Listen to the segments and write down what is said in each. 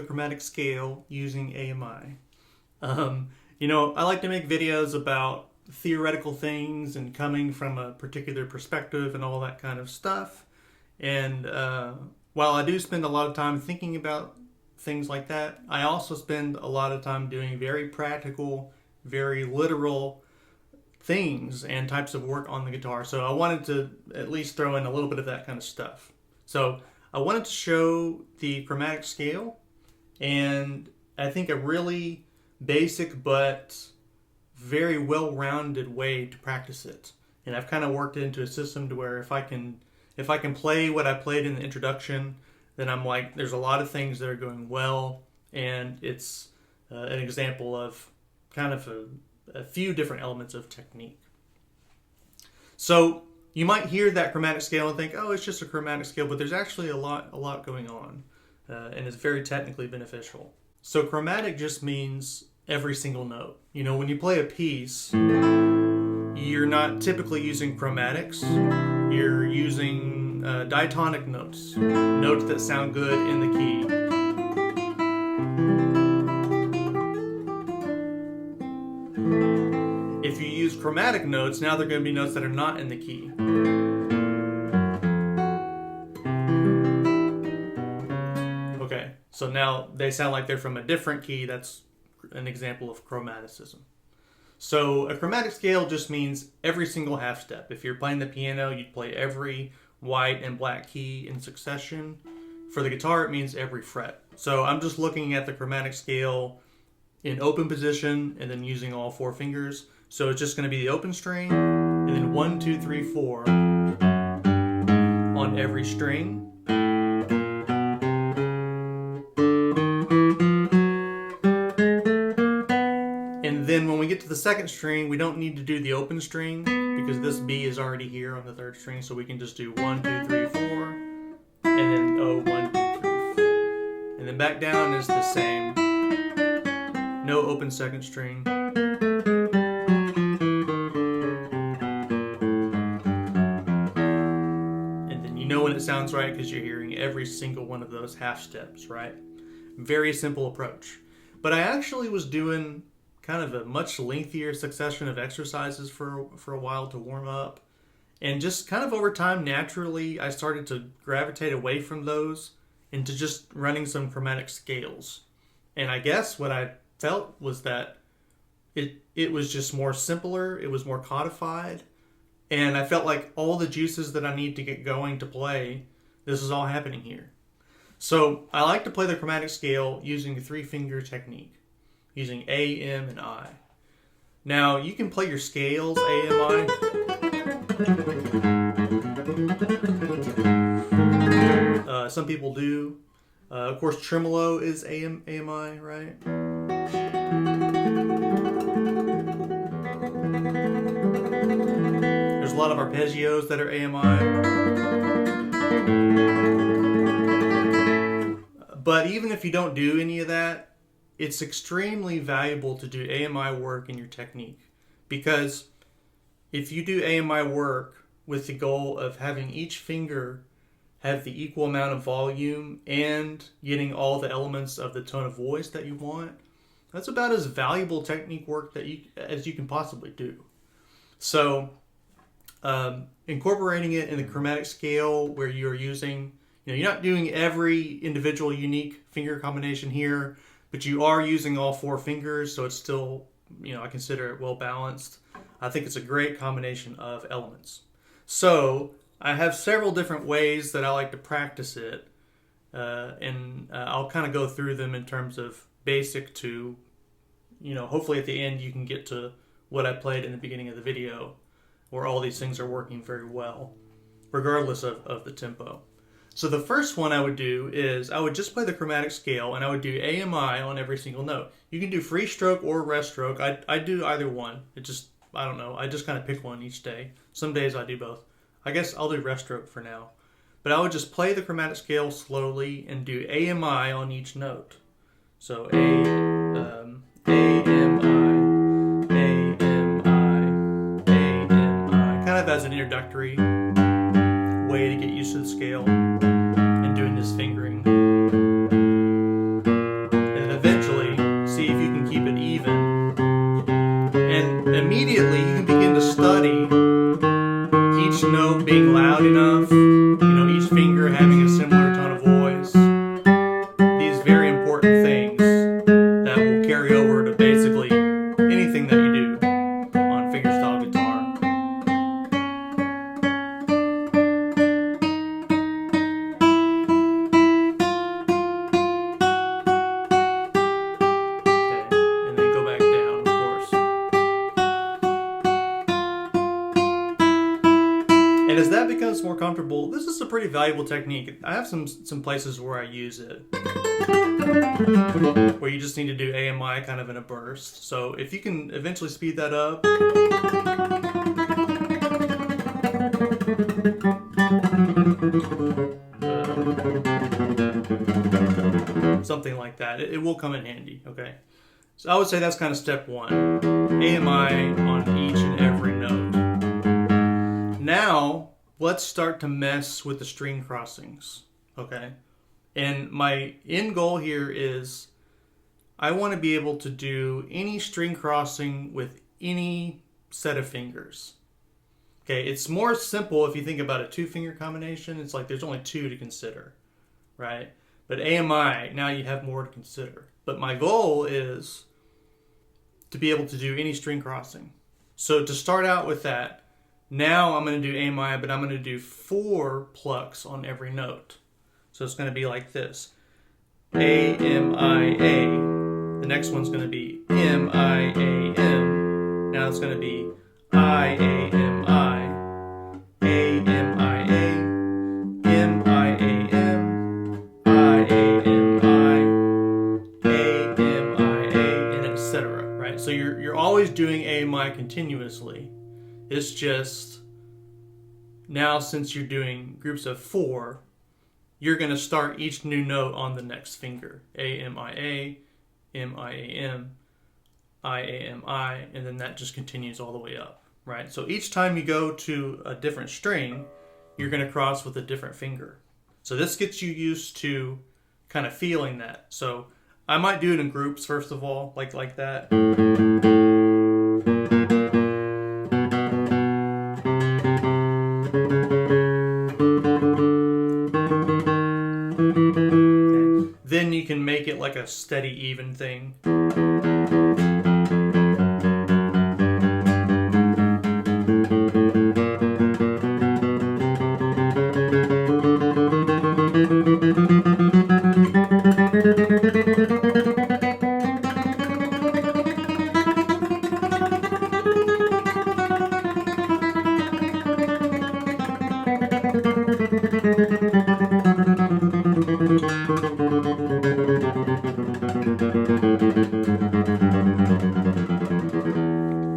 the chromatic scale using AMI. You know, I like to make videos about theoretical things and coming from a particular perspective and all that kind of stuff. And while I do spend a lot of time thinking about things like that, I also spend a lot of time doing very practical, very literal things and types of work on the guitar. So I wanted to at least throw in a little bit of that kind of stuff. So I wanted to show the chromatic scale, and I think a really basic but very well-rounded way to practice it. And I've kind of worked it into a system to where if I can play what I played in the introduction, then I'm like, there's a lot of things that are going well, and it's an example of kind of a few different elements of technique. So you might hear that chromatic scale and think, oh, it's just a chromatic scale, but there's actually a lot going on, and it's very technically beneficial. So chromatic just means every single note. You know, when you play a piece, you're not typically using chromatics. You're using diatonic notes, notes that sound good in the key. If you use chromatic notes, now they're going to be notes that are not in the key. Okay, so now they sound like they're from a different key. That's an example of chromaticism. So a chromatic scale just means every single half step. If you're playing the piano, you'd play every white and black key in succession. For the guitar, it means every fret. So I'm just looking at the chromatic scale in open position and then using all four fingers. So it's just going to be the open string and then 1, 2, 3, 4 on every string. And then when we get to the second string, we don't need to do the open string because this B is already here on the third string. So we can just do 1, 2, 3, 4 and then 1, 2, 3, 4. And then back down is the same. No open second string. And then you know when it sounds right because you're hearing every single one of those half steps, right? Very simple approach. But I actually was doing kind of a much lengthier succession of exercises for a while to warm up. And just kind of over time, naturally, I started to gravitate away from those into just running some chromatic scales. And I guess what I felt was that it was just more simpler, it was more codified, and I felt like all the juices that I need to get going to play, this is all happening here. So I like to play the chromatic scale using a 3-finger technique, using A, M, and I. Now you can play your scales A, M, I. Some people do. Of course, tremolo is A, M, I, right? There's a lot of arpeggios that are AMI. But even if you don't do any of that, it's extremely valuable to do AMI work in your technique. Because if you do AMI work with the goal of having each finger have the equal amount of volume and getting all the elements of the tone of voice that you want, that's about as valuable technique work as you can possibly do. So incorporating it in the chromatic scale where you're using, you're not doing every individual unique finger combination here, but you are using all four fingers, so it's still, I consider it well balanced. I think it's a great combination of elements. So I have several different ways that I like to practice it, and I'll kind of go through them in terms of basic to, hopefully at the end you can get to what I played in the beginning of the video, where all these things are working very well, regardless of the tempo. So the first one I would do is I would just play the chromatic scale, and I would do AMI on every single note. You can do free stroke or rest stroke. I do either one. I don't know. I just kind of pick one each day. Some days I do both. I guess I'll do rest stroke for now. But I would just play the chromatic scale slowly and do AMI on each note. So AMI, kind of as an introductory way to get used to the scale and doing this fingering. each note being loud enough, you know, each finger having a similar tone of voice. These very important things that will carry over to basically anything that you do on fingerstyle guitar. Okay, and then go back down, of course. And as that becomes more comfortable, this is a pretty valuable technique. I have some places where I use it, where you just need to do AMI kind of in a burst. So if you can eventually speed that up, something like that, it will come in handy. Okay, so I would say that's kind of step one, AMI on each and every note. Now let's start to mess with the string crossings. Okay, and my end goal here is I want to be able to do any string crossing with any set of fingers. Okay, it's more simple if you think about a two-finger combination. It's like there's only two to consider, right? But AMI, now you have more to consider. But my goal is to be able to do any string crossing. So to start out with that, now I'm going to do AMI, but I'm going to do 4 plucks on every note. So it's going to be like this. A, M, I, A. The next one's going to be M, I, A, M. Now it's going to be I, A, M, I. A, M, I, A. M, I, A, M. I, A, M, I. A, M, I, A. And etc. Right? So you're always doing AMI continuously. It's just now, since you're doing groups of 4, you're going to start each new note on the next finger. A, M, I, A, M, I, A, M, I, A, M, I, and then that just continues all the way up, right? So each time you go to a different string, you're going to cross with a different finger. So this gets you used to kind of feeling that. So I might do it in groups first of all, like that. Then you can make it like a steady, even thing.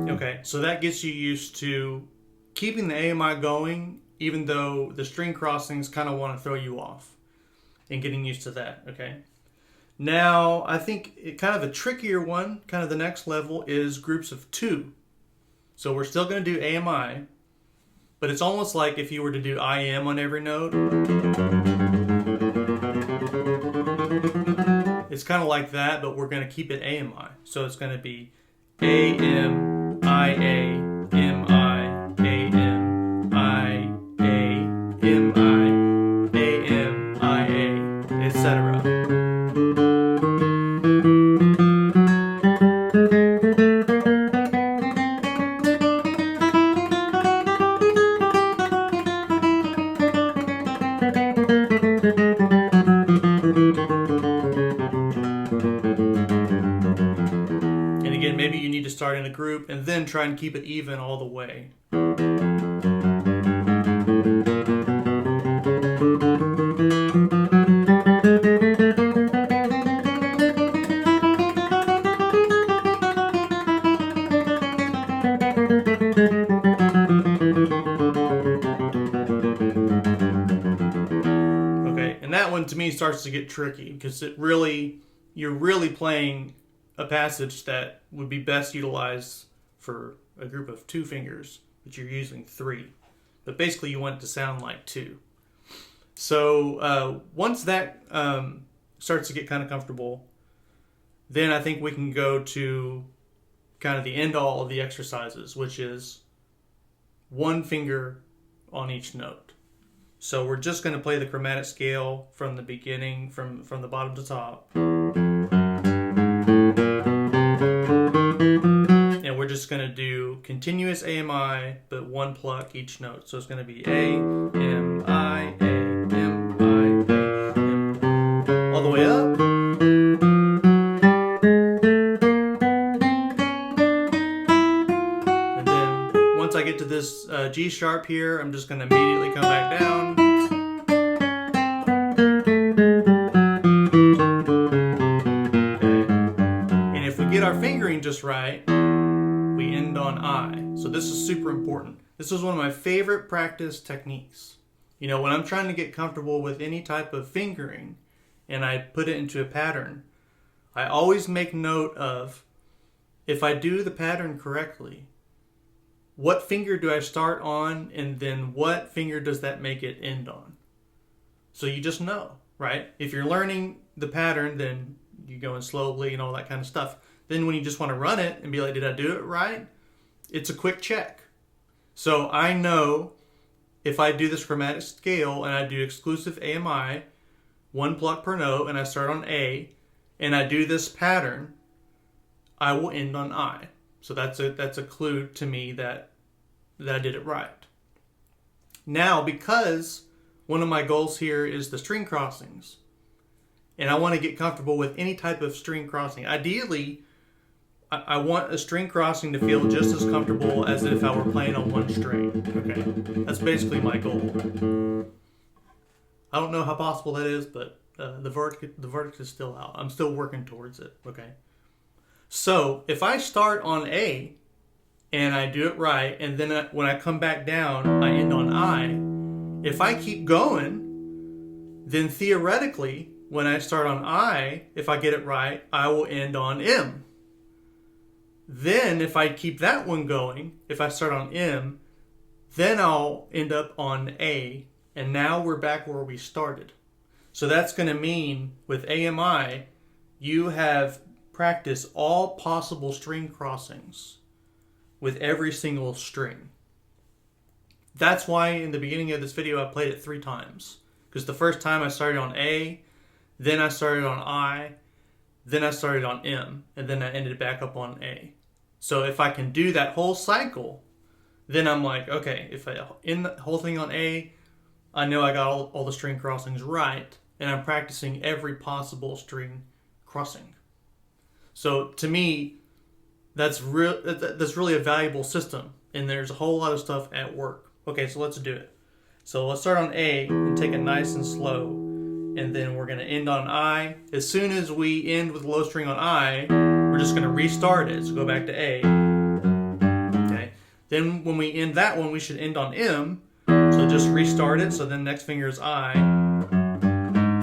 Okay, so that gets you used to keeping the AMI going, even though the string crossings kind of want to throw you off, and getting used to that, okay? Now, I think kind of a trickier one, kind of the next level, is groups of 2. So we're still going to do AMI, but it's almost like if you were to do IM on every note. It's kind of like that, but we're going to keep it AMI. So it's going to be AM, IA, MI, AM, I, A, MI, AM, IA, etc. Maybe you need to start in a group and then try and keep it even all the way. Okay, and that one to me starts to get tricky because you're really playing a passage that would be best utilized for a group of 2 fingers, but you're using 3. But basically you want it to sound like 2. So once that starts to get kind of comfortable, then I think we can go to kind of the end all of the exercises, which is 1 finger on each note. So we're just going to play the chromatic scale from the beginning, from the bottom to top. And we're just going to do continuous AMI, but one pluck each note. So it's going to be A, M, I, A, M, I, A, M, all the way up. And then once I get to this G sharp here, I'm just going to immediately come back down. Get our fingering just right, we end on I. So this is super important. This is one of my favorite practice techniques. You know, when I'm trying to get comfortable with any type of fingering and I put it into a pattern, I always make note of, if I do the pattern correctly, what finger do I start on, and then what finger does that make it end on? So you just know, right? If you're learning the pattern, then you're going slowly and all that kind of stuff. Then when you just want to run it and be like, did I do it right? It's a quick check. So I know if I do this chromatic scale and I do exclusive AMI, one pluck per note, and I start on A, and I do this pattern, I will end on I. So that's a clue to me that I did it right. Now, because one of my goals here is the string crossings, and I want to get comfortable with any type of string crossing. Ideally, I want a string crossing to feel just as comfortable as if I were playing on one string. Okay, that's basically my goal. I don't know how possible that is, but the verdict is still out. I'm still working towards it. Okay, so if I start on A and I do it right, and then when I come back down, I end on I. If I keep going, then theoretically, when I start on I, if I get it right, I will end on M. Then if I keep that one going, if I start on M, then I'll end up on A, and now we're back where we started. So that's going to mean with AMI, you have practiced all possible string crossings with every single string. That's why in the beginning of this video I played it 3 times. Because the first time I started on A, then I started on I, then I started on M, and then I ended back up on A. So if I can do that whole cycle, then I'm like, okay, if I end the whole thing on A, I know I got all the string crossings right, and I'm practicing every possible string crossing. So to me, that's really a valuable system, and there's a whole lot of stuff at work. Okay, so let's do it. So let's start on A and take it nice and slow, and then we're going to end on I. As soon as we end with low string on I, we're just going to restart it. So go back to A. Okay. Then when we end that one, we should end on M. So just restart it. So then next finger is I,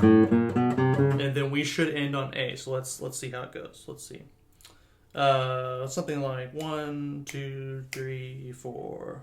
and then we should end on A. So let's see how it goes. Let's see. Something like 1, 2, 3, 4.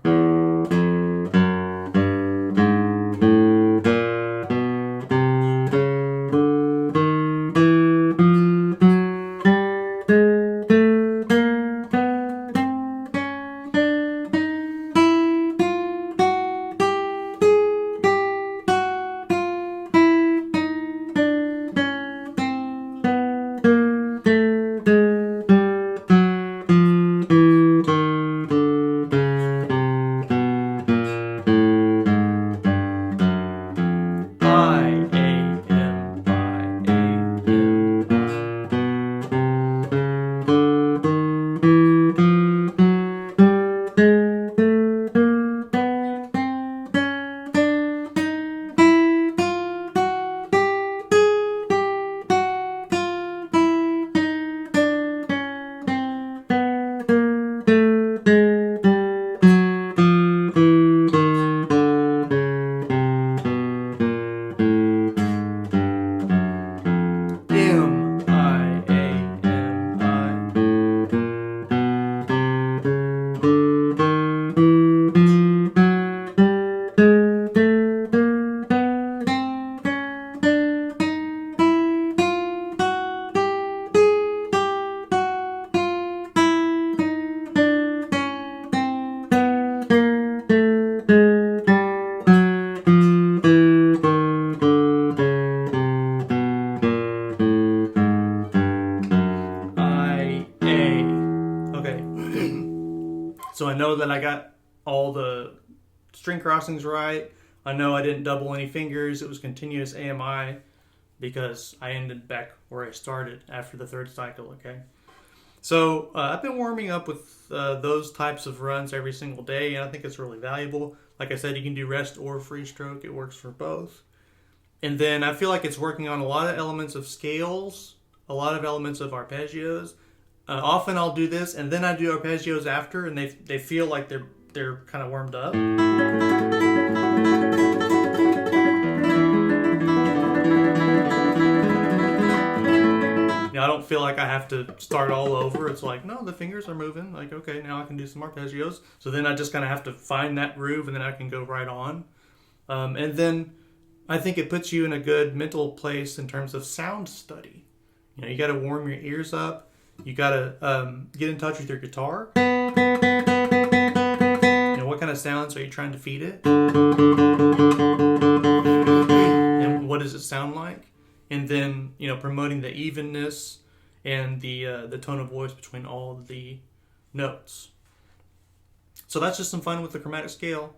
I know that I got all the string crossings right. I know I didn't double any fingers. It was continuous AMI because I ended back where I started after the third cycle, okay? So I've been warming up with those types of runs every single day, and I think it's really valuable. Like I said, you can do rest or free stroke. It works for both. And then I feel like it's working on a lot of elements of scales, a lot of elements of arpeggios. Often I'll do this, and then I do arpeggios after, and they feel like they're kind of warmed up. I don't feel like I have to start all over. It's like, no, the fingers are moving. Like, okay, now I can do some arpeggios. So then I just kind of have to find that groove, and then I can go right on. And then I think it puts you in a good mental place in terms of sound study. You got to warm your ears up. You got to get in touch with your guitar. What kind of sounds are you trying to feed it? And what does it sound like? And then, promoting the evenness and the tone of voice between all the notes. So that's just some fun with the chromatic scale.